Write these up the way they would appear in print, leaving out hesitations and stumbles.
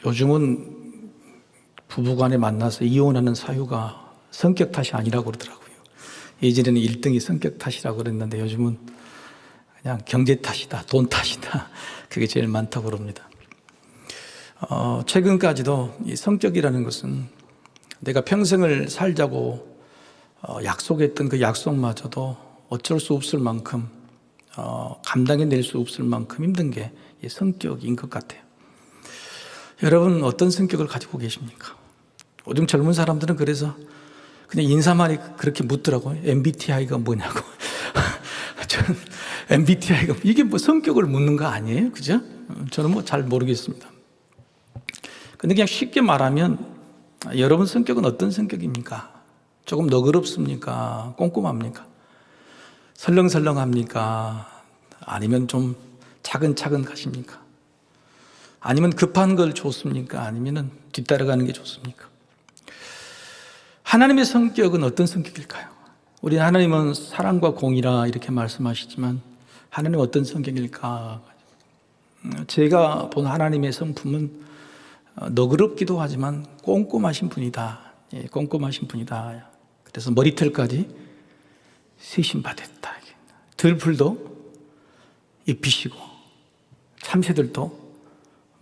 요즘은 부부간에 만나서 이혼하는 사유가 성격 탓이 아니라고 그러더라고요. 예전에는 1등이 성격 탓이라고 그랬는데 요즘은 그냥 경제 탓이다, 돈 탓이다. 그게 제일 많다고 그럽니다. 최근까지도 이 성격이라는 것은 내가 평생을 살자고 약속했던 그 약속마저도 어쩔 수 없을 만큼 감당해낼 수 없을 만큼 힘든 게 이 성격인 것 같아요. 여러분 어떤 성격을 가지고 계십니까? 요즘 젊은 사람들은 그래서 그냥 인사말이 그렇게 묻더라고요. MBTI가 뭐냐고. 저는 MBTI가 이게 뭐 성격을 묻는 거 아니에요? 그죠? 저는 뭐 잘 모르겠습니다. 근데 그냥 쉽게 말하면 여러분 성격은 어떤 성격입니까? 조금 너그럽습니까? 꼼꼼합니까? 설렁설렁합니까? 아니면 좀 차근차근 가십니까? 아니면 급한 걸 좋습니까? 아니면 뒤따라가는 게 좋습니까? 하나님의 성격은 어떤 성격일까요? 우리 하나님은 사랑과 공의라 이렇게 말씀하시지만 하나님은 어떤 성격일까? 제가 본 하나님의 성품은 너그럽기도 하지만 꼼꼼하신 분이다. 꼼꼼하신 분이다. 그래서 머리털까지 세심받았다. 들풀도 입히시고 참새들도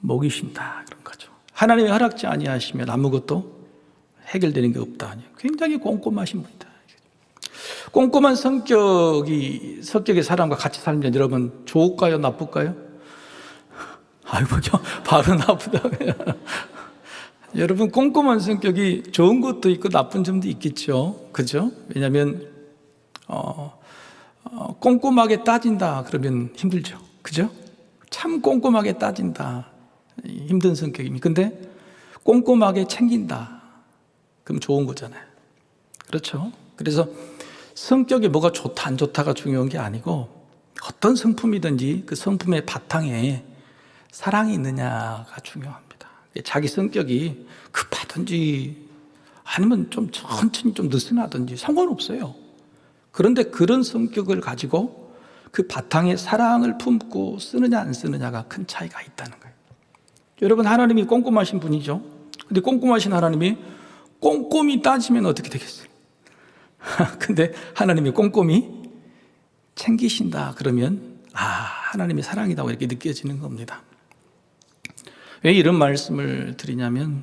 먹이신다. 그런 거죠. 하나님의 허락지 아니하시면 아무것도 해결되는 게 없다. 굉장히 꼼꼼하신 분이다. 꼼꼼한 성격의 사람과 같이 살면 여러분 좋을까요? 나쁠까요? 아이고, 바로 나쁘다. 여러분 꼼꼼한 성격이 좋은 것도 있고 나쁜 점도 있겠죠. 그죠? 왜냐하면 꼼꼼하게 따진다 그러면 힘들죠. 그죠? 참 꼼꼼하게 따진다 힘든 성격입니다. 근데 꼼꼼하게 챙긴다 그럼 좋은 거잖아요. 그렇죠? 그래서 성격이 뭐가 좋다 안 좋다가 중요한 게 아니고 어떤 성품이든지 그 성품의 바탕에 사랑이 있느냐가 중요합니다. 자기 성격이 급하든지 아니면 좀 천천히 좀 느슨하든지 상관없어요. 그런데 그런 성격을 가지고 그 바탕에 사랑을 품고 쓰느냐 안 쓰느냐가 큰 차이가 있다는 거예요. 여러분 하나님이 꼼꼼하신 분이죠. 근데 꼼꼼하신 하나님이 꼼꼼히 따지면 어떻게 되겠어요? 근데 하나님이 꼼꼼히 챙기신다 그러면 하나님의 사랑이다 이렇게 느껴지는 겁니다. 왜 이런 말씀을 드리냐면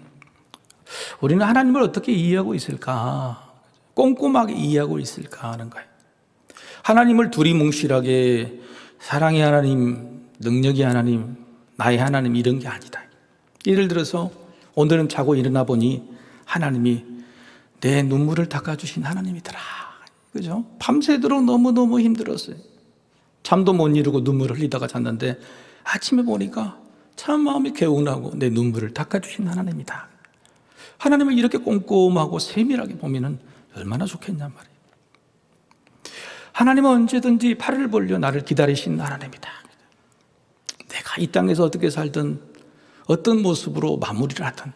우리는 하나님을 어떻게 이해하고 있을까? 꼼꼼하게 이해하고 있을까 하는 거예요. 하나님을 두리뭉실하게 사랑의 하나님, 능력의 하나님, 나의 하나님 이런 게 아니다. 예를 들어서 오늘은 자고 일어나 보니 하나님이 내 눈물을 닦아주신 하나님이더라. 그죠? 밤새도록 너무너무 힘들었어요. 잠도 못 이루고 눈물을 흘리다가 잤는데 아침에 보니까 참 마음이 개운하고 내 눈물을 닦아주신 하나님이다. 하나님을 이렇게 꼼꼼하고 세밀하게 보면 얼마나 좋겠냔 말이에요. 하나님은 언제든지 팔을 벌려 나를 기다리신 하나님이다. 내가 이 땅에서 어떻게 살든 어떤 모습으로 마무리를 하든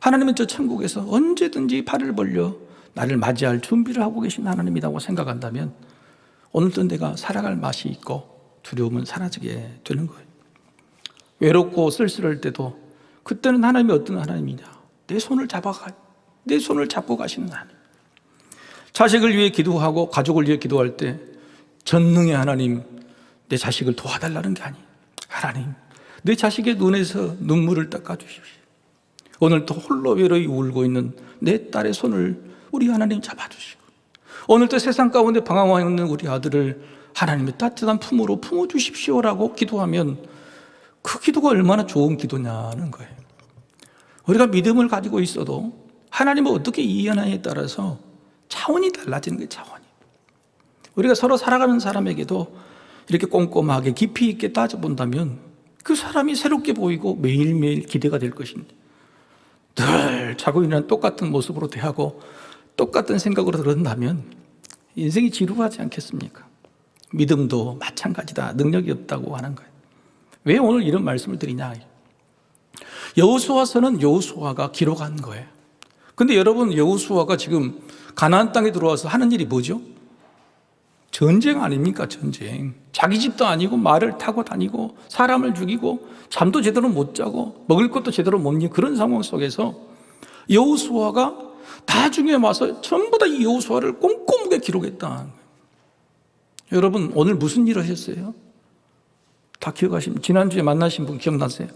하나님은 저 천국에서 언제든지 팔을 벌려 나를 맞이할 준비를 하고 계신 하나님이라고 생각한다면 오늘도 내가 살아갈 맛이 있고 두려움은 사라지게 되는 거예요. 외롭고 쓸쓸할 때도 그때는 하나님이 어떤 하나님이냐? 내 손을 잡고 가시는 하나님. 자식을 위해 기도하고 가족을 위해 기도할 때 전능의 하나님, 내 자식을 도와달라는 게 아니에요. 하나님, 내 자식의 눈에서 눈물을 닦아주십시오. 오늘 또 홀로 외로이 울고 있는 내 딸의 손을 우리 하나님 잡아주시고 오늘 또 세상 가운데 방황하고 있는 우리 아들을 하나님의 따뜻한 품으로 품어주십시오라고 기도하면 그 기도가 얼마나 좋은 기도냐는 거예요. 우리가 믿음을 가지고 있어도 하나님을 어떻게 이해하느냐에 따라서 차원이 달라지는 거예요. 차원이. 우리가 서로 살아가는 사람에게도 이렇게 꼼꼼하게 깊이 있게 따져본다면 그 사람이 새롭게 보이고 매일매일 기대가 될 것인데 늘 자고 있는 똑같은 모습으로 대하고 똑같은 생각으로 그런다면 인생이 지루하지 않겠습니까? 믿음도 마찬가지다. 능력이 없다고 하는 거예요. 왜 오늘 이런 말씀을 드리냐? 여호수아서는 여호수아가 기록한 거예요. 근데 여러분 여호수아가 지금 가나안 땅에 들어와서 하는 일이 뭐죠? 전쟁 아닙니까? 전쟁. 자기 집도 아니고 말을 타고 다니고 사람을 죽이고 잠도 제대로 못 자고 먹을 것도 제대로 못 먹는 그런 상황 속에서 여호수아가 나중에 와서 전부 다 이 여호수아를 꼼꼼하게 기록했다. 여러분 오늘 무슨 일 하셨어요? 다 기억하시면 지난주에 만나신 분 기억나세요?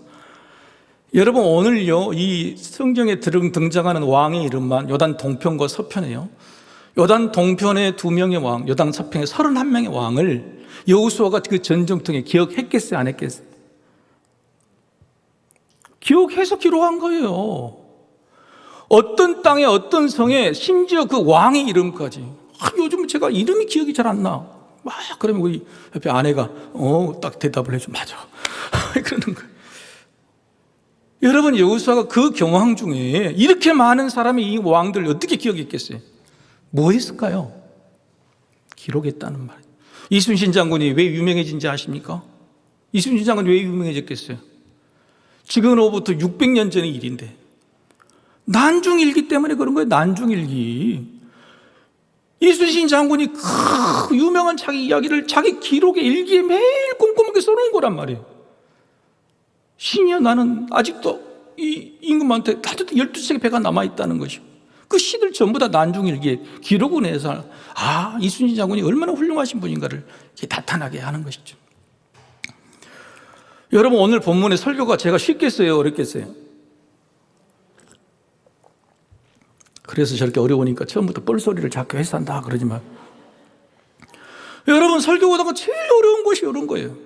여러분 오늘요 이 성경에 등장하는 왕의 이름만 요단 동편과 서편이에요. 요단 동편의 2명의 왕, 요단 서편의 31명의 왕을 여호수아가 그 전쟁통에 기억했겠어요? 안 했겠어요? 기억해서 기록한 거예요. 어떤 땅에 어떤 성에 심지어 그 왕의 이름까지. 요즘 제가 이름이 기억이 잘 안 나. 그러면 우리 옆에 아내가 딱 대답을 해줘. 맞아. 그러는 거예요. 여러분 여호수아가 그 경황 중에 이렇게 많은 사람이 이 왕들을 어떻게 기억했겠어요? 뭐 했을까요? 기록했다는 말이에요. 이순신 장군이 왜 유명해진지 아십니까? 이순신 장군이 왜 유명해졌겠어요? 지금으로부터 600년 전의 일인데 난중일기 때문에 그런 거예요. 난중일기. 이순신 장군이 그 유명한 자기 이야기를 자기 기록에 일기에 매일 꼼꼼하게 써놓은 거란 말이에요. 신이여 나는 아직도 이 임금한테 아직도 12척의 배가 남아있다는 것이고 그 시들 전부 다 난중일기에 기록을 해서 이순신 장군이 얼마나 훌륭하신 분인가를 나타나게 하는 것이죠. 여러분 오늘 본문의 설교가 제가 쉽겠어요? 어렵겠어요? 그래서 저렇게 어려우니까 처음부터 뻘소리를 자꾸 해서 한다 그러지만 여러분 설교하다가 제일 어려운 것이 이런 거예요.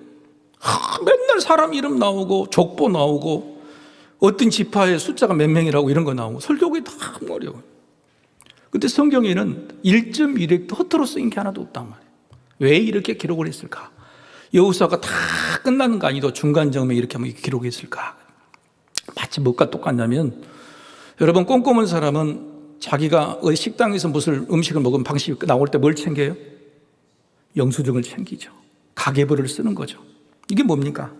맨날 사람 이름 나오고 족보 나오고 어떤 지파의 숫자가 몇 명이라고 이런 거 나오고 설교하기 너무 어려워요. 근데 성경에는 1.1획도 허투루 쓰인 게 하나도 없단 말이에요. 왜 이렇게 기록을 했을까? 여호수아가 다 끝나는 거 아니도 중간점에 이렇게 하면 기록했을까? 마치 뭐가 똑같냐면 여러분 꼼꼼한 사람은 자기가 어디 식당에서 무슨 음식을 먹으면 방식이 나올 때 뭘 챙겨요? 영수증을 챙기죠. 가계부를 쓰는 거죠. 이게 뭡니까?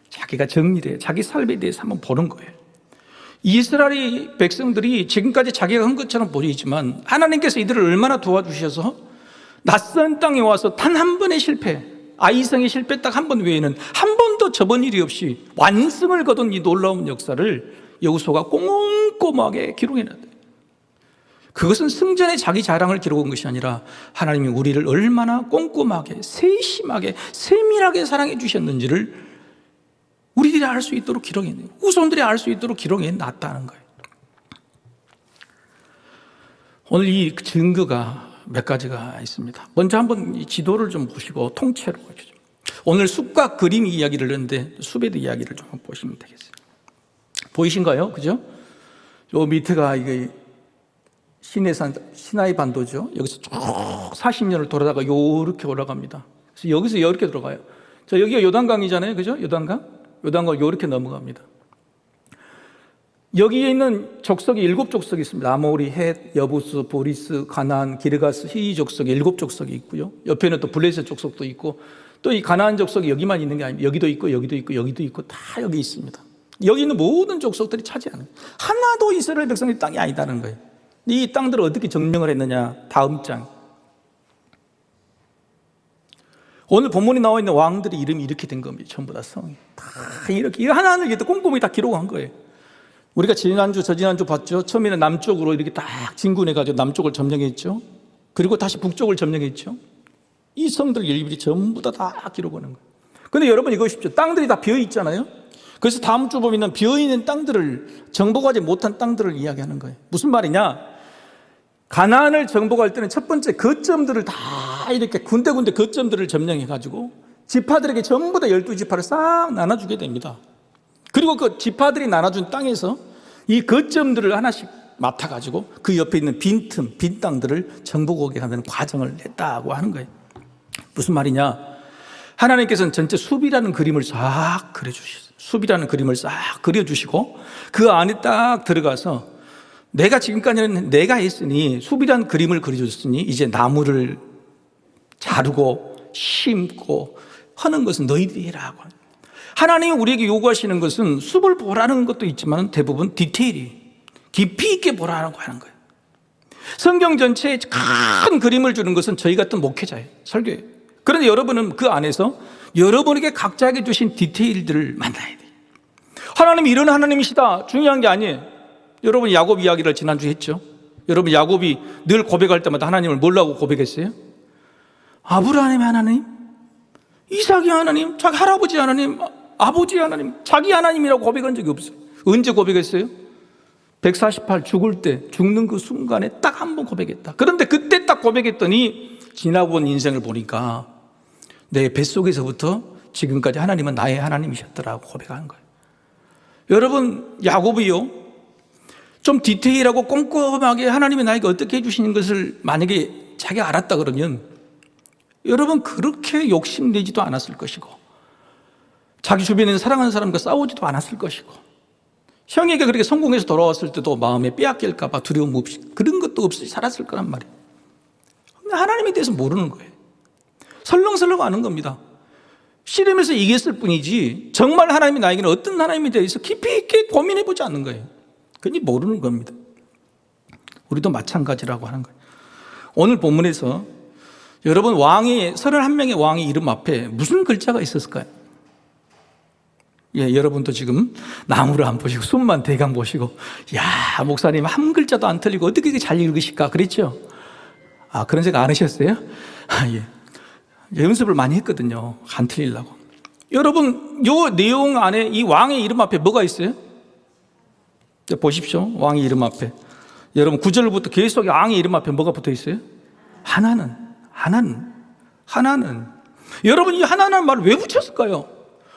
자기가 정리를 해요. 자기 삶에 대해서 한번 보는 거예요. 이스라엘 백성들이 지금까지 자기가 한 것처럼 보이지만 하나님께서 이들을 얼마나 도와주셔서 낯선 땅에 와서 단 한 번의 실패, 아이성의 실패 딱 한 번 외에는 한 번도 저번 일이 없이 완승을 거둔 이 놀라운 역사를 여호수아가 꼼꼼하게 기록해놨대요. 그것은 승전의 자기 자랑을 기록한 것이 아니라 하나님이 우리를 얼마나 꼼꼼하게 세심하게 세밀하게 사랑해 주셨는지를 우리들이 알 수 있도록 기록해내요. 후손들이 알 수 있도록 기록해놨다는 거예요. 오늘 이 증거가 몇 가지가 있습니다. 먼저 한번 이 지도를 좀 보시고 통째로 보시죠. 오늘 숲과 그림 이야기를 했는데 숲에 대한 이야기를 좀 보시면 되겠어요. 보이신가요? 그죠? 요 밑에가 이게 시나이 반도죠. 여기서 쭉 40년을 돌아다가 요렇게 올라갑니다. 그래서 여기서 이렇게 들어가요. 자, 여기가 요단강이잖아요. 그죠? 요단강 요렇게 넘어갑니다. 여기에 있는 족속이 7족속이 있습니다. 아모리, 헷, 여부스, 보리스, 가나안, 기르가스, 히위 족속이 7족속이 있고요. 옆에는 또 블레셋 족속도 있고 또 이 가나안 족속이 여기만 있는 게 아닙니다. 여기도 있고 여기도 있고 여기도 있고 다 여기 있습니다. 여기 있는 모든 족속들이 차지하는 거예요. 하나도 이스라엘 백성의 땅이 아니다는 거예요. 이 땅들을 어떻게 증명을 했느냐? 다음 장. 오늘 본문에 나와 있는 왕들의 이름이 이렇게 된 겁니다. 전부 다 성이 다 이렇게 하나하나 이렇게 꼼꼼히 다 기록한 거예요. 우리가 지난주 저지난주 봤죠. 처음에는 남쪽으로 이렇게 딱 진군해가지고 남쪽을 점령했죠. 그리고 다시 북쪽을 점령했죠. 이 성들 일일이 전부 다 기록하는 거예요. 그런데 여러분 이거 보십시오. 땅들이 다 비어 있잖아요. 그래서 다음 주 보면 비어 있는 땅들을 정복하지 못한 땅들을 이야기하는 거예요. 무슨 말이냐? 가나안을 정복할 때는 첫 번째 거점들을 다 이렇게 군데군데 거점들을 점령해가지고 지파들에게 전부 다 12지파를 싹 나눠주게 됩니다. 그리고 그 지파들이 나눠준 땅에서 이 거점들을 하나씩 맡아가지고 그 옆에 있는 빈 땅들을 정복하게 하는 과정을 했다고 하는 거예요. 무슨 말이냐? 하나님께서는 전체 숲이라는 그림을 싹 그려주셨어요. 숲이라는 그림을 싹 그려주시고 그 안에 딱 들어가서 내가 지금까지는 내가 했으니 숲이라는 그림을 그려줬으니 이제 나무를 자르고 심고 하는 것은 너희들이 해라 하고. 하나님이 우리에게 요구하시는 것은 숲을 보라는 것도 있지만 대부분 디테일이 깊이 있게 보라고 하는 거예요. 성경 전체에 큰 그림을 주는 것은 저희 같은 목회자예요. 설교예요. 그런데 여러분은 그 안에서 여러분에게 각자에게 주신 디테일들을 만나야 돼요. 하나님이 이런 하나님이시다 중요한 게 아니에요. 여러분 야곱 이야기를 지난주에 했죠. 여러분 야곱이 늘 고백할 때마다 하나님을 뭐라고 고백했어요? 아브라함의 하나님, 이삭의 하나님, 자기 할아버지 하나님, 아버지 하나님, 자기 하나님이라고 고백한 적이 없어요. 언제 고백했어요? 148 죽을 때, 죽는 그 순간에 딱 한 번 고백했다. 그런데 그때 딱 고백했더니 지나고 온 인생을 보니까 내 뱃속에서부터 지금까지 하나님은 나의 하나님이셨더라고 고백한 거예요. 여러분 야곱이요, 좀 디테일하고 꼼꼼하게 하나님이 나에게 어떻게 해주시는 것을 만약에 자기가 알았다 그러면 여러분 그렇게 욕심내지도 않았을 것이고 자기 주변에 있는 사랑하는 사람과 싸우지도 않았을 것이고 형에게 그렇게 성공해서 돌아왔을 때도 마음에 빼앗길까 봐 두려움 없이 그런 것도 없이 살았을 거란 말이에요. 근데 하나님에 대해서 모르는 거예요. 설렁설렁 아는 겁니다. 씨름에서 이겼을 뿐이지 정말 하나님이 나에게는 어떤 하나님에 대해서 깊이 있게 고민해보지 않는 거예요. 그니 모르는 겁니다. 우리도 마찬가지라고 하는 거예요. 오늘 본문에서 여러분 왕이 31명의 왕의 이름 앞에 무슨 글자가 있었을까요? 예, 여러분도 지금 나무를 안 보시고 숨만 대강 보시고 야 목사님 한 글자도 안 틀리고 어떻게 잘 읽으실까 그랬죠? 아 그런 생각 안 하셨어요? 아, 예. 연습을 많이 했거든요. 안 틀리려고. 여러분 요 내용 안에 이 왕의 이름 앞에 뭐가 있어요? 보십시오. 왕의 이름 앞에 여러분 9절부터 계속 왕의 이름 앞에 뭐가 붙어 있어요? 하나는 여러분 이 하나는 말을 왜 붙였을까요?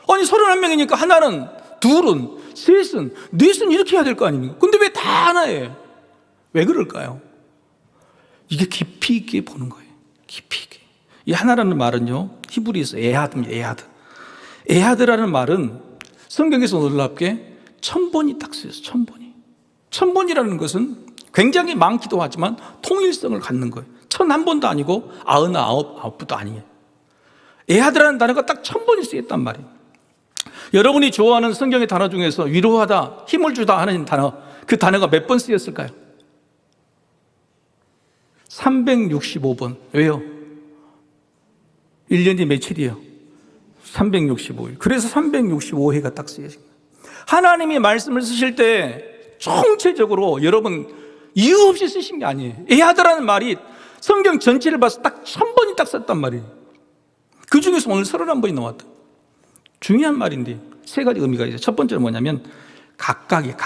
아니 31명이니까 하나는 둘은 셋은 넷은 이렇게 해야 될 거 아닙니까? 근데 왜 다 하나예요? 왜 그럴까요? 이게 깊이 있게 보는 거예요. 깊이 있게. 이 하나라는 말은요 히브리에서 에하드입니다. 에하드라는 말은 성경에서 놀랍게 1000번이 딱 쓰여서 1000번이 1000번이라는 것은 굉장히 많기도 하지만 통일성을 갖는 거예요. 1001번도 아니고 99번도 아니에요. 에하드라는 단어가 딱 1000번이 쓰였단 말이에요. 여러분이 좋아하는 성경의 단어 중에서 위로하다, 힘을 주다 하는 단어, 그 단어가 몇 번 쓰였을까요? 365번. 왜요? 1년이 며칠이에요? 365일. 그래서 365회가 딱 쓰여진 거예요. 하나님이 말씀을 쓰실 때 총체적으로 여러분 이유 없이 쓰신 게 아니에요. 에하드라는 말이 성경 전체를 봐서 딱 1000번이 딱 썼단 말이에요. 그 중에서 오늘 31번이 나왔다. 중요한 말인데 세 가지 의미가 있어요. 첫 번째는 뭐냐면 각각이다.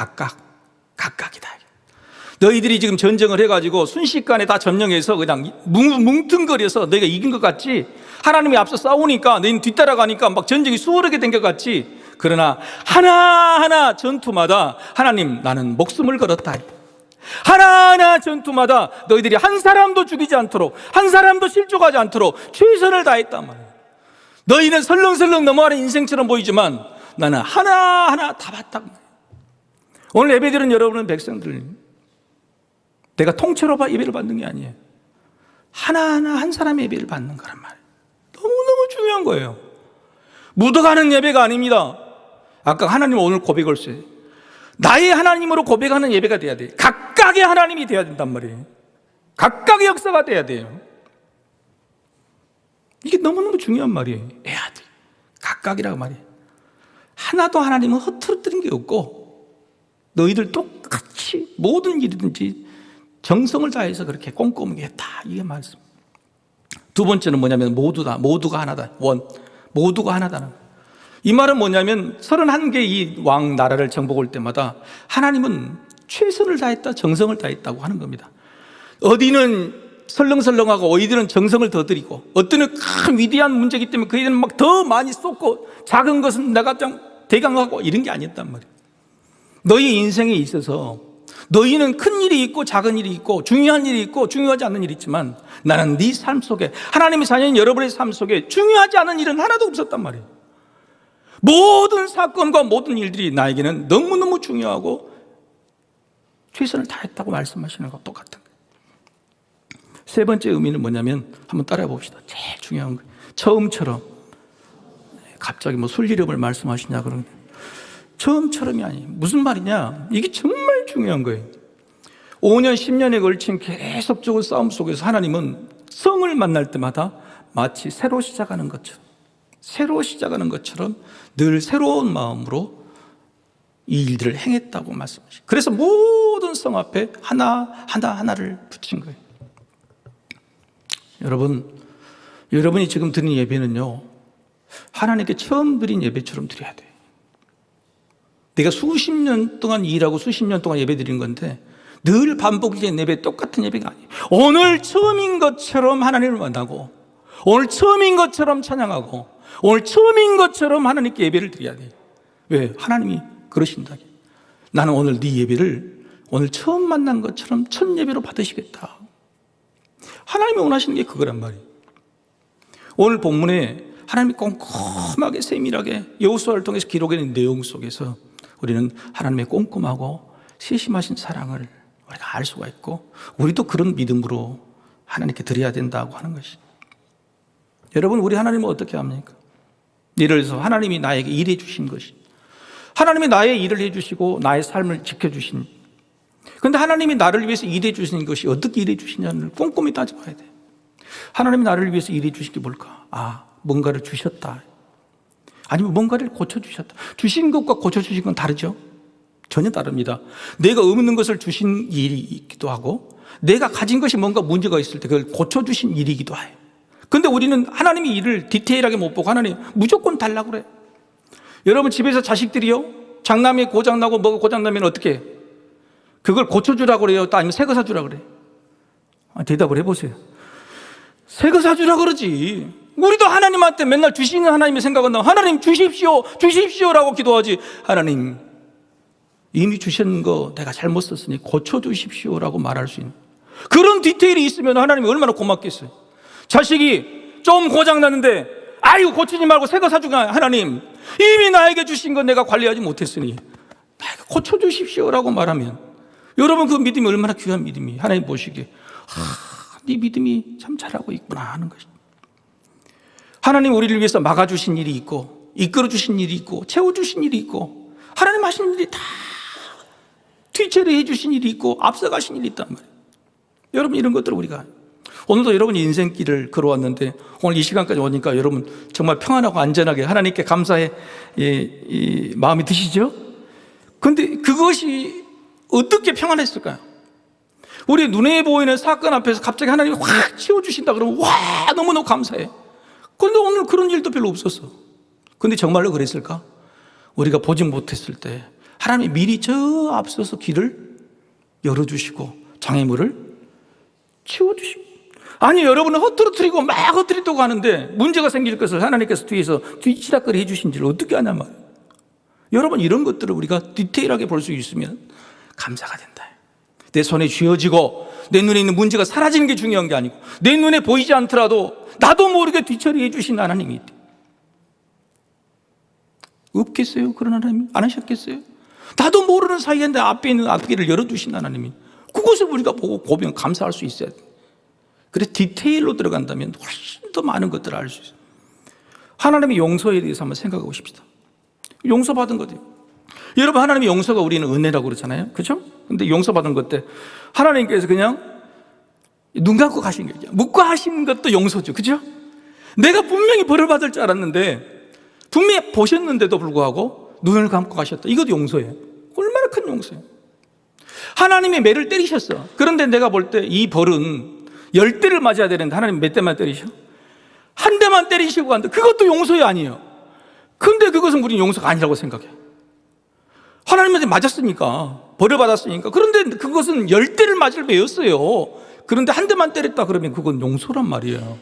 너희들이 지금 전쟁을 해가지고 순식간에 다 점령해서 그냥 뭉뚱거려서 너희가 이긴 것 같지? 하나님이 앞서 싸우니까 너희는 뒤따라가니까 막 전쟁이 수월하게 된 것 같지? 그러나 하나하나 전투마다 하나님 나는 목숨을 걸었다. 하나하나 전투마다 너희들이 한 사람도 죽이지 않도록 한 사람도 실족하지 않도록 최선을 다했단 말이에요. 너희는 설렁설렁 넘어가는 인생처럼 보이지만 나는 하나하나 다 봤다. 오늘 예배드리는 여러분은 백성들 내가 통째로 예배를 받는 게 아니에요. 하나하나 한 사람의 예배를 받는 거란 말이에요. 너무너무 중요한 거예요. 묻어가는 예배가 아닙니다. 아까 하나님 오늘 고백을 했어요. 나의 하나님으로 고백하는 예배가 돼야 돼요. 각각의 하나님이 돼야 된단 말이에요. 각각의 역사가 돼야 돼요. 이게 너무너무 중요한 말이에요. 애아들 각각이라고 말이에요. 하나도 하나님은 허투루뜨린 게 없고 너희들 똑같이 모든 일이든지 정성을 다해서 그렇게 꼼꼼하게 했다. 이게 말씀. 두 번째는 뭐냐면 모두가 하나다. 모두가 하나다. 이 말은 뭐냐면 31개 이 왕 나라를 정복할 때마다 하나님은 최선을 다했다, 정성을 다했다고 하는 겁니다. 어디는 설렁설렁하고 어디는 정성을 더 들이고 어떤 큰 위대한 문제이기 때문에 그이는 막 더 많이 쏟고 작은 것은 내가 좀 대강하고 이런 게 아니었단 말이에요. 너희 인생에 있어서 너희는 큰 일이 있고 작은 일이 있고 중요한 일이 있고 중요하지 않는 일이 있지만 나는 네 삶 속에 하나님의 자녀인 여러분의 삶 속에 중요하지 않은 일은 하나도 없었단 말이에요. 모든 사건과 모든 일들이 나에게는 너무너무 중요하고 최선을 다했다고 말씀하시는 것과 똑같은 거예요. 세 번째 의미는 뭐냐면 한번 따라해 봅시다. 제일 중요한 거예요. 처음처럼 갑자기 뭐 순리력을 말씀하시냐 그러는데 처음처럼이 아니에요. 무슨 말이냐? 이게 정말 중요한 거예요. 5년 10년에 걸친 계속적인 싸움 속에서 하나님은 성을 만날 때마다 마치 새로 시작하는 것처럼 늘 새로운 마음으로 이 일들을 행했다고 말씀하시죠. 그래서 모든 성 앞에 하나를 붙인 거예요. 여러분이 지금 드린 예배는요, 하나님께 처음 드린 예배처럼 드려야 돼요. 내가 수십 년 동안 일하고 수십 년 동안 예배 드린 건데 늘 반복적인 예배, 똑같은 예배가 아니에요. 오늘 처음인 것처럼 하나님을 만나고, 오늘 처음인 것처럼 찬양하고, 오늘 처음인 것처럼 하나님께 예배를 드려야 돼요. 왜? 하나님이 그러신다. 나는 오늘 네 예배를 오늘 처음 만난 것처럼 첫 예배로 받으시겠다. 하나님이 원하시는 게 그거란 말이에요. 오늘 본문에 하나님이 꼼꼼하게 세밀하게 여호수아를 통해서 기록해낸 내용 속에서 우리는 하나님의 꼼꼼하고 세심하신 사랑을 우리가 알 수가 있고, 우리도 그런 믿음으로 하나님께 드려야 된다고 하는 것이. 여러분, 우리 하나님은 어떻게 합니까? 예를 들어서 하나님이 나에게 일해 주신 것이, 하나님이 나의 일을 해주시고 나의 삶을 지켜주신, 그런데 하나님이 나를 위해서 일해 주신 것이 어떻게 일해 주시냐를 꼼꼼히 따져봐야 돼. 하나님이 나를 위해서 일해 주신 게 뭘까? 뭔가를 주셨다, 아니면 뭔가를 고쳐주셨다. 주신 것과 고쳐주신 건 다르죠? 전혀 다릅니다. 내가 없는 것을 주신 일이 있기도 하고, 내가 가진 것이 뭔가 문제가 있을 때 그걸 고쳐주신 일이기도 해요. 그런데 우리는 하나님의 일을 디테일하게 못 보고 하나님 무조건 달라고 그래요. 여러분, 집에서 자식들이요, 장남이 고장나고 뭐가 고장나면 어떻게 해요? 그걸 고쳐주라고 그래요? 또 아니면 새 거 사주라고 그래요? 대답을 해보세요. 새 거 사주라고 그러지. 우리도 하나님한테 맨날 주시는 하나님의 생각은 나고, 하나님 주십시오, 주십시오라고 기도하지. 하나님, 이미 주신 거 내가 잘못 썼으니 고쳐주십시오라고 말할 수 있는 그런 디테일이 있으면 하나님이 얼마나 고맙겠어요. 자식이 좀 고장났는데 아이고 고치지 말고 새 거 사주가, 하나님 이미 나에게 주신 건 내가 관리하지 못했으니 나에게 고쳐주십시오라고 말하면, 여러분 그 믿음이 얼마나 귀한 믿음이, 하나님 보시기에 네 믿음이 참 잘하고 있구나 하는 것입니다. 하나님 우리를 위해서 막아주신 일이 있고, 이끌어주신 일이 있고, 채워주신 일이 있고, 하나님 하시는 일이 다 뒤처리해 주신 일이 있고, 앞서가신 일이 있단 말이에요. 여러분, 이런 것들을 우리가, 오늘도 여러분이 인생길을 걸어왔는데 오늘 이 시간까지 오니까 여러분 정말 평안하고 안전하게 하나님께 감사의 이 마음이 드시죠? 그런데 그것이 어떻게 평안했을까요? 우리 눈에 보이는 사건 앞에서 갑자기 하나님이 확 치워주신다 그러면 와, 너무너무 감사해. 그런데 오늘 그런 일도 별로 없었어. 그런데 정말로 그랬을까? 우리가 보지 못했을 때 하나님이 미리 저 앞서서 길을 열어주시고 장애물을 치워주시고, 아니 여러분은 헛들어뜨리고 막 헛들이고 가는데 문제가 생길 것을 하나님께서 뒤에서 뒤치락거리 해주신지를 어떻게 아냐 말이에요. 여러분, 이런 것들을 우리가 디테일하게 볼 수 있으면 감사가 된다. 내 손에 쥐어지고 내 눈에 있는 문제가 사라지는 게 중요한 게 아니고, 내 눈에 보이지 않더라도 나도 모르게 뒤처리해 주신 하나님이 있대. 없겠어요? 그런 하나님이? 안 하셨겠어요? 나도 모르는 사이에 내 앞에 있는 앞길을 열어주신 하나님이, 그것을 우리가 보고 보면 감사할 수 있어야 돼. 그래서 디테일로 들어간다면 훨씬 더 많은 것들을 알 수 있어요. 하나님의 용서에 대해서 한번 생각해 보십시다. 용서받은 거죠. 여러분, 하나님의 용서가 우리는 은혜라고 그러잖아요. 그렇죠? 근데 용서받은 것 때 하나님께서 그냥 눈 감고 가신 거죠. 묵고 하신 것도 용서죠. 그렇죠? 내가 분명히 벌을 받을 줄 알았는데, 분명히 보셨는데도 불구하고 눈을 감고 가셨다. 이것도 용서예요. 얼마나 큰 용서예요. 하나님이 매를 때리셨어. 그런데 내가 볼 때 이 벌은 10대를 맞아야 되는데 하나님 몇 대만 때리셔? 한 대만 때리시고 간다. 그것도 용서가 아니에요. 근데 그것은 우리는 용서가 아니라고 생각해. 하나님한테 맞았으니까, 벌을 받았으니까. 그런데 그것은 10대를 맞을 배였어요. 그런데 한 대만 때렸다 그러면 그건 용서란 말이에요.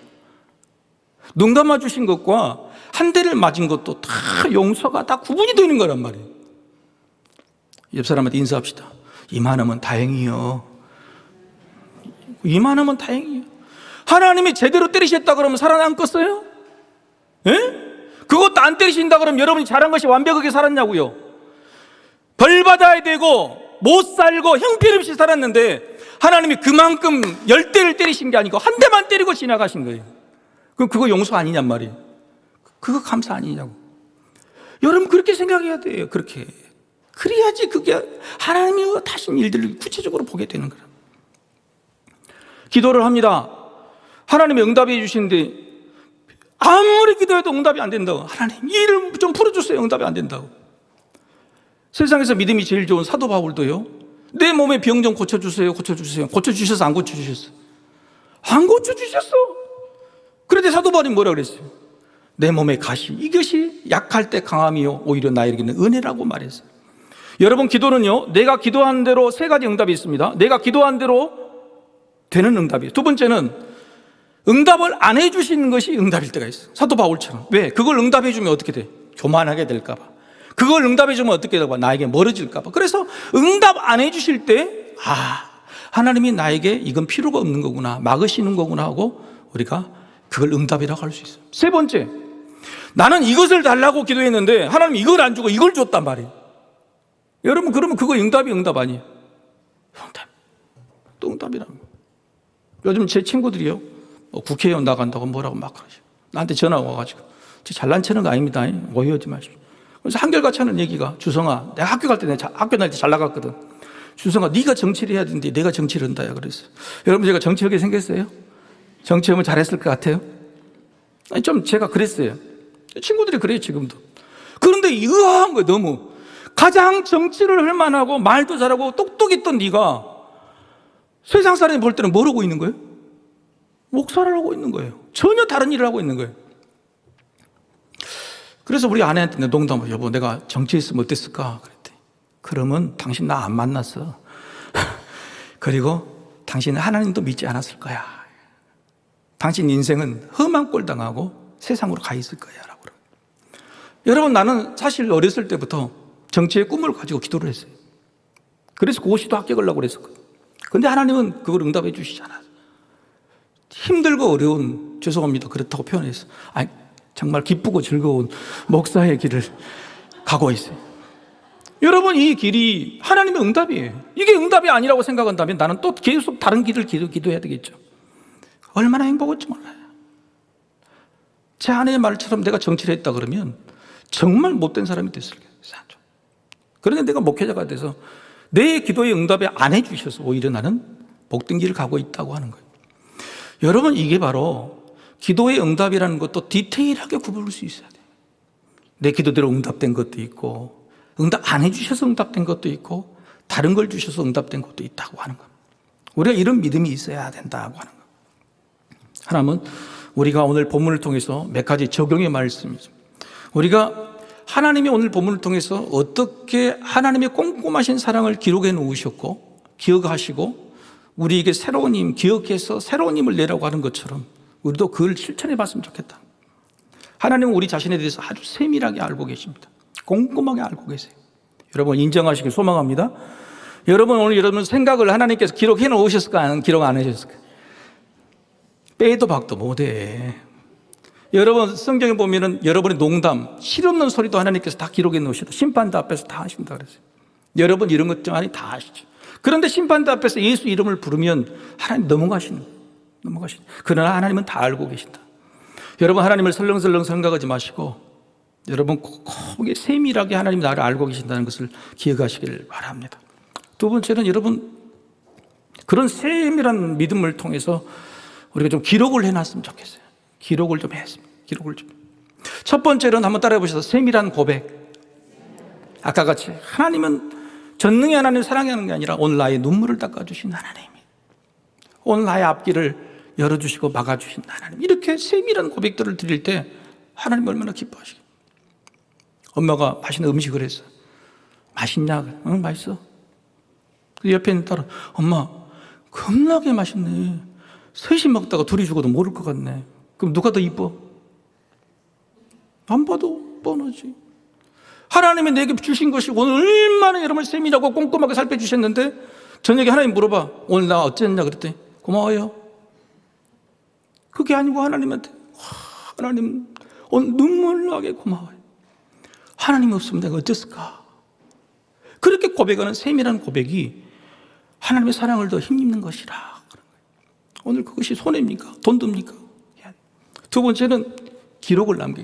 눈 감아주신 것과 한 대를 맞은 것도 다 용서가 다 구분이 되는 거란 말이에요. 옆 사람한테 인사합시다. 이만하면 다행이요. 이만하면 다행이에요. 하나님이 제대로 때리셨다 그러면 살아남겠어요? 예? 그것도 안 때리신다 그러면 여러분이 잘한 것이 완벽하게 살았냐고요? 벌 받아야 되고 못 살고 형편없이 살았는데 하나님이 그만큼 10대를 때리신 게 아니고 한 대만 때리고 지나가신 거예요. 그럼 그거 용서 아니냔 말이에요. 그거 감사 아니냐고. 여러분, 그렇게 생각해야 돼요. 그렇게. 그래야지 그게 하나님이 하신 일들을 구체적으로 보게 되는 거예요. 기도를 합니다. 하나님이 응답해 주시는데 아무리 기도해도 응답이 안 된다고. 하나님, 이 일을 좀 풀어주세요. 응답이 안 된다고. 세상에서 믿음이 제일 좋은 사도 바울도요, 내 몸의 병 좀 고쳐주세요. 고쳐주셔서 안 고쳐주셨어? 안 고쳐주셨어. 그런데 사도 바울이 뭐라 그랬어요? 내 몸의 가시, 이것이 약할 때 강함이요 오히려 나에게는 은혜라고 말했어요. 여러분, 기도는요, 내가 기도한 대로 세 가지 응답이 있습니다. 내가 기도한 대로 되는 응답이에요. 두 번째는 응답을 안 해주시는 것이 응답일 때가 있어요. 사도 바울처럼. 왜? 그걸 응답해주면 어떻게 돼? 교만하게 될까봐. 그걸 응답해주면 어떻게 될까봐? 나에게 멀어질까봐. 그래서 응답 안 해주실 때, 하나님이 나에게 이건 필요가 없는 거구나, 막으시는 거구나 하고 우리가 그걸 응답이라고 할 수 있어요. 세 번째, 나는 이것을 달라고 기도했는데 하나님 이걸 안 주고 이걸 줬단 말이에요. 여러분, 그러면 그거 응답 아니에요? 응답. 또 응답이랍니다. 요즘 제 친구들이요, 국회의원 나간다고 뭐라고 막 그러죠. 나한테 전화가 와가지고, 잘난 체는 거 아닙니다. 오해하지 마십시오. 그래서 한결같이 하는 얘기가, 주성아, 내가 학교 갈 때, 학교 다닐 때 잘 나갔거든. 주성아, 네가 정치를 해야 되는데 내가 정치를 한다야. 그랬어요. 여러분, 제가 정치하게 생겼어요? 정치하면 잘했을 것 같아요? 아니, 좀 제가 그랬어요. 친구들이 그래요, 지금도. 그런데 의아한 거예요, 너무. 가장 정치를 할 만하고 말도 잘하고 똑똑했던 네가 세상 사람이 볼 때는 뭘 하고 있는 거예요? 목사를 하고 있는 거예요. 전혀 다른 일을 하고 있는 거예요. 그래서 우리 아내한테 농담으로, 여보, 내가 정치했으면 어땠을까? 그랬더니, 그러면 당신 나 안 만났어. 그리고 당신은 하나님도 믿지 않았을 거야. 당신 인생은 험한 꼴 당하고 세상으로 가 있을 거야 라고. 여러분, 나는 사실 어렸을 때부터 정치의 꿈을 가지고 기도를 했어요. 그래서 고시도 합격하려고 그랬었거든요. 근데 하나님은 그걸 응답해 주시지 않아요. 힘들고 어려운, 죄송합니다, 그렇다고 표현했어요. 아니, 정말 기쁘고 즐거운 목사의 길을 가고 있어요. 여러분, 이 길이 하나님의 응답이에요. 이게 응답이 아니라고 생각한다면 나는 또 계속 다른 길을 기도해야 되겠죠. 얼마나 행복할지 몰라요. 제 아내의 말처럼 내가 정치를 했다 그러면 정말 못된 사람이 됐을 거예요. 그런데 내가 목회자가 돼서 내 기도의 응답에 안 해주셔서 오히려 나는 복된 길을 가고 있다고 하는 거예요. 여러분, 이게 바로 기도의 응답이라는 것도 디테일하게 구분할 수 있어야 돼요. 내 기도대로 응답된 것도 있고, 응답 안 해주셔서 응답된 것도 있고, 다른 걸 주셔서 응답된 것도 있다고 하는 겁니다. 우리가 이런 믿음이 있어야 된다고 하는 겁니다. 하나님은 우리가 오늘 본문을 통해서 몇 가지 적용의 말씀이죠. 우리가 하나님이 오늘 본문을 통해서 어떻게 하나님의 꼼꼼하신 사랑을 기록해 놓으셨고 기억하시고 우리에게 새로운 힘, 기억해서 새로운 힘을 내라고 하는 것처럼 우리도 그걸 실천해 봤으면 좋겠다. 하나님은 우리 자신에 대해서 아주 세밀하게 알고 계십니다. 꼼꼼하게 알고 계세요. 여러분, 인정하시길 소망합니다. 여러분, 오늘 여러분 생각을 하나님께서 기록해 놓으셨을까? 기록 안 하셨을까? 빼도 박도 못해. 여러분, 성경에 보면은 여러분의 농담, 실없는 소리도 하나님께서 다 기록해 놓으셨다. 심판대 앞에서 다 하신다 그랬어요. 여러분, 이런 것 좀 아니 다 아시죠. 그런데 심판대 앞에서 예수 이름을 부르면 하나님 넘어가시는. 그러나 하나님은 다 알고 계신다. 여러분, 하나님을 설렁설렁 생각하지 마시고 여러분 꼭 세밀하게 하나님이 나를 알고 계신다는 것을 기억하시길 바랍니다. 두 번째는 여러분, 그런 세밀한 믿음을 통해서 우리가 좀 기록을 해놨으면 좋겠어요. 기록을 좀 했습니다. 첫 번째는 한번 따라해 보셔서 세밀한 고백. 아까 같이 하나님은 전능의 하나님을 사랑하는 게 아니라 오늘 나의 눈물을 닦아주신 하나님, 오늘 나의 앞길을 열어주시고 막아주신 하나님, 이렇게 세밀한 고백들을 드릴 때 하나님 얼마나 기뻐하시겠어요. 엄마가 맛있는 음식을 했어. 맛있냐? 응, 맛있어. 그 옆에 있는 딸은, 엄마 겁나게 맛있네. 셋이 먹다가 둘이 죽어도 모를 것 같네. 그럼 누가 더 이뻐? 안 봐도 뻔하지. 하나님이 내게 주신 것이 오늘 얼마나 여러분을 세밀하고 꼼꼼하게 살펴주셨는데 저녁에 하나님 물어봐. 오늘 나 어쨌냐? 그랬더니 고마워요. 그게 아니고 하나님한테, 하나님 오늘 눈물 나게 고마워요. 하나님 없으면 내가 어땠을까? 그렇게 고백하는 세밀한 고백이 하나님의 사랑을 더 힘입는 것이라. 오늘 그것이 손해입니까? 돈 듭니까? 두 번째는 기록을 남겨.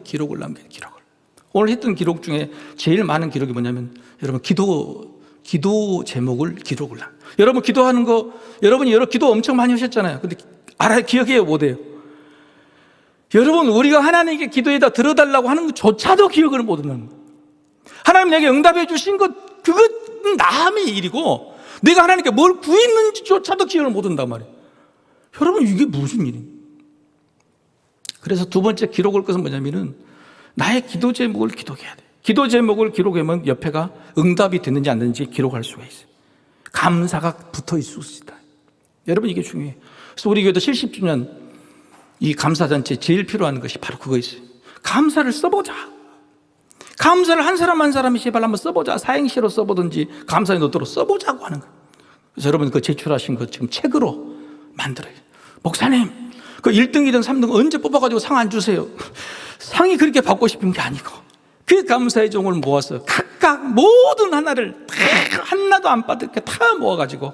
오늘 했던 기록 중에 제일 많은 기록이 뭐냐면 여러분 기도 제목을 기록을 남겨. 여러분 기도하는 거, 여러분이 여러 기도 엄청 많이 하셨잖아요. 근데 알아요? 기억해요? 못해요? 여러분, 우리가 하나님께 기도에다 들어달라고 하는 것조차도 기억을 못하는, 하나님 내게 응답해 주신 것, 그건 남의 일이고 내가 하나님께 뭘 구했는지조차도 기억을 못한단 말이에요. 여러분, 이게 무슨 일이에요? 그래서 두 번째 기록할 것은 뭐냐면은 나의 기도 제목을 기록해야 돼요. 기도 제목을 기록하면 옆에가 응답이 됐는지 안 됐는지 기록할 수가 있어요. 감사가 붙어 있을 수 있다. 여러분, 이게 중요해요. 그래서 우리 교회도 70주년 이 감사잔치에 제일 필요한 것이 바로 그거 있어요. 감사를 써보자. 감사를 한 사람 한 사람이 제발 한번 써보자. 사행시로 써보든지 감사의 노트로 써보자고 하는 거예요. 그래서 여러분, 그 제출하신 거 지금 책으로 만들어요. 목사님, 그 1등, 2등, 3등 언제 뽑아가지고 상 안 주세요? 상이 그렇게 받고 싶은 게 아니고 그 감사의 종을 모아서 각각 모든 하나를 다 하나도 안 빠뜨게 다 모아가지고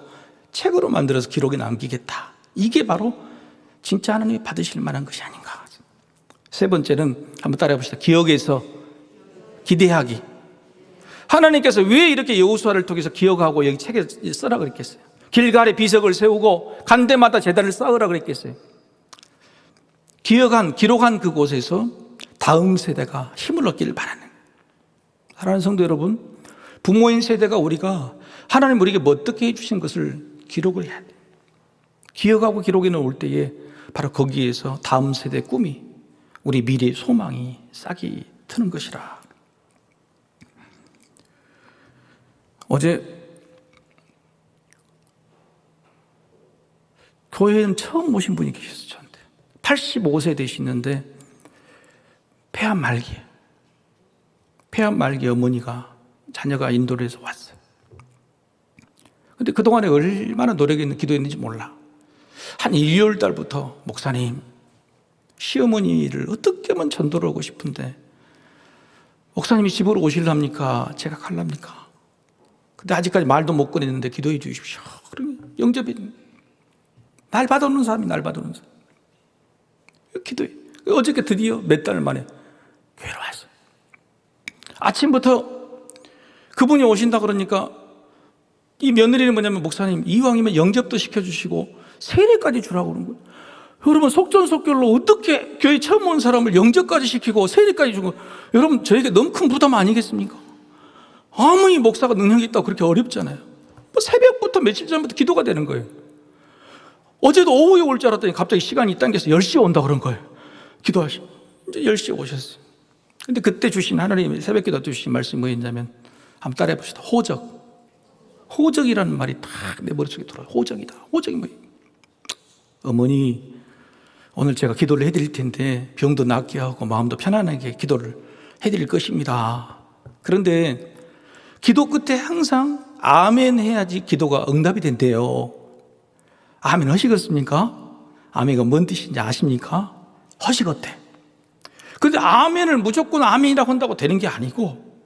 책으로 만들어서 기록에 남기겠다. 이게 바로 진짜 하나님이 받으실 만한 것이 아닌가. 세 번째는 한번 따라해 봅시다. 기억에서 기대하기. 하나님께서 왜 이렇게 여호수아를 통해서 기억하고 여기 책에 써라 그랬겠어요? 길갈에 비석을 세우고 간 데마다 제단을 쌓으라 그랬겠어요? 기록한 그곳에서 다음 세대가 힘을 얻기를 바라는 거예요. 사랑하는 성도 여러분, 부모인 세대가 우리가 하나님 우리에게 뭐 어떻게 해주신 것을 기록을 해야 돼요. 기억하고 기록해 놓을 때에 바로 거기에서 다음 세대의 꿈이, 우리 미래의 소망이 싹이 트는 것이라. 어제 교회는 처음 오신 분이 계셨어요. 저한테 85세 되시는데 폐암 말기 어머니가, 자녀가 인도를 해서 왔어요. 근데 그동안에 얼마나 노력했는지 기도했는지 몰라. 한 일요일 달부터 목사님, 시어머니를 어떻게 하면 전도를 하고 싶은데 목사님이 집으로 오실랍니까? 제가 갈랍니까? 근데 아직까지 말도 못 꺼냈는데 기도해 주십시오. 그러면 영접해. 날 받아오는 사람이 날 받아오는 사람. 기도해. 어저께 드디어 몇 달 만에 교회로 왔어요. 아침부터 그분이 오신다 그러니까 이 며느리는 뭐냐면, 목사님 이왕이면 영접도 시켜주시고 세례까지 주라고 그러는 거예요. 여러분, 속전속결로 어떻게 교회 처음 온 사람을 영접까지 시키고 세례까지 주고, 여러분 저에게 너무 큰 부담 아니겠습니까? 아무리 목사가 능력이 있다고 그렇게 어렵잖아요. 뭐 새벽부터 며칠 전부터 기도가 되는 거예요. 어제도 오후에 올 줄 알았더니 갑자기 시간이 당겨서 10시에 온다 그런 거예요. 기도하시고 이제 10시에 오셨어요. 근데 그때 주신 하나님의 새벽 기도 주신 말씀이 뭐였냐면, 한번 따라해 봅시다. 호적이라는 말이 딱 내 머릿속에 들어요. 호적이다. 호적이 뭐예요? 어머니, 오늘 제가 기도를 해드릴 텐데 병도 낫게 하고 마음도 편안하게 기도를 해드릴 것입니다. 그런데 기도 끝에 항상 아멘 해야지 기도가 응답이 된대요. 아멘 하시겠습니까? 아멘이 뭔 뜻인지 아십니까? 하시겠대. 그런데 아멘을 무조건 아멘이라고 한다고 되는 게 아니고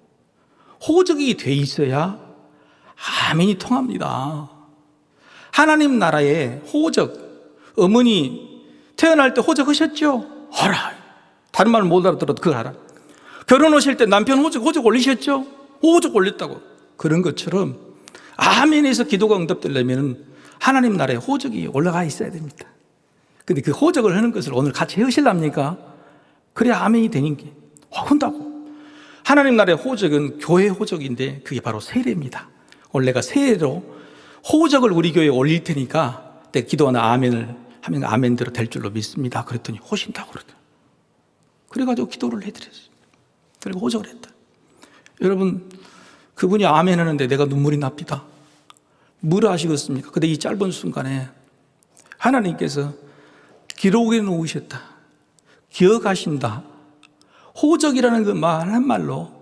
호적이 돼 있어야 아멘이 통합니다. 하나님 나라에 호적, 어머니 태어날 때 호적 하셨죠? 알아. 다른 말 못 알아들어도 그거 알아. 결혼하실 때 남편 호적 올리셨죠? 호적 올렸다고. 그런 것처럼 아멘에서 기도가 응답되려면 하나님 나라에 호적이 올라가 있어야 됩니다. 근데 그 호적을 하는 것을 오늘 같이 하실랍니까? 그래야 아멘이 되는 게 한다고. 하나님 나라의 호적은 교회 호적인데 그게 바로 세례입니다. 오늘 내가 세례로 호적을 우리 교회에 올릴 테니까 내가 기도하는 아멘을 하면 아멘대로 될 줄로 믿습니다. 그랬더니 호신다고 그러더라고요. 그래가지고 기도를 해드렸어요. 그리고 호적을 했다. 여러분, 그분이 아멘 하는데 내가 눈물이 납니다. 뭐라 하시겠습니까? 근데 이 짧은 순간에 하나님께서 기록에 놓으셨다. 기억하신다. 호적이라는 그 말 한 말로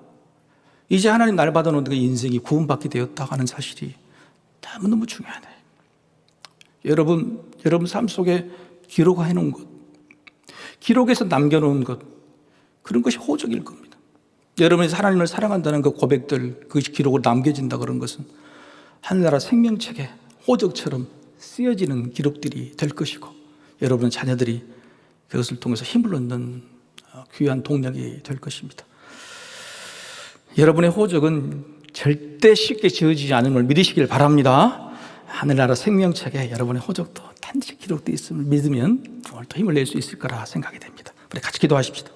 이제 하나님 날 받아놓은 그 인생이 구원받게 되었다 하는 사실이 너무너무 중요하네. 여러분 삶 속에 기록해 놓은 것, 기록에서 남겨놓은 것, 그런 것이 호적일 겁니다. 여러분이 하나님을 사랑한다는 그 고백들, 그것이 기록으로 남겨진다 그런 것은 하늘나라 생명책에 호적처럼 쓰여지는 기록들이 될 것이고, 여러분의 자녀들이 그것을 통해서 힘을 얻는 귀한 동력이 될 것입니다. 여러분의 호적은 절대 쉽게 지어지지 않은 걸 믿으시길 바랍니다. 하늘나라 생명책에 여러분의 호적도 단지 기록되어 있음을 믿으면 오늘 또 힘을 낼 수 있을 거라 생각이 됩니다. 우리 같이 기도하십시다.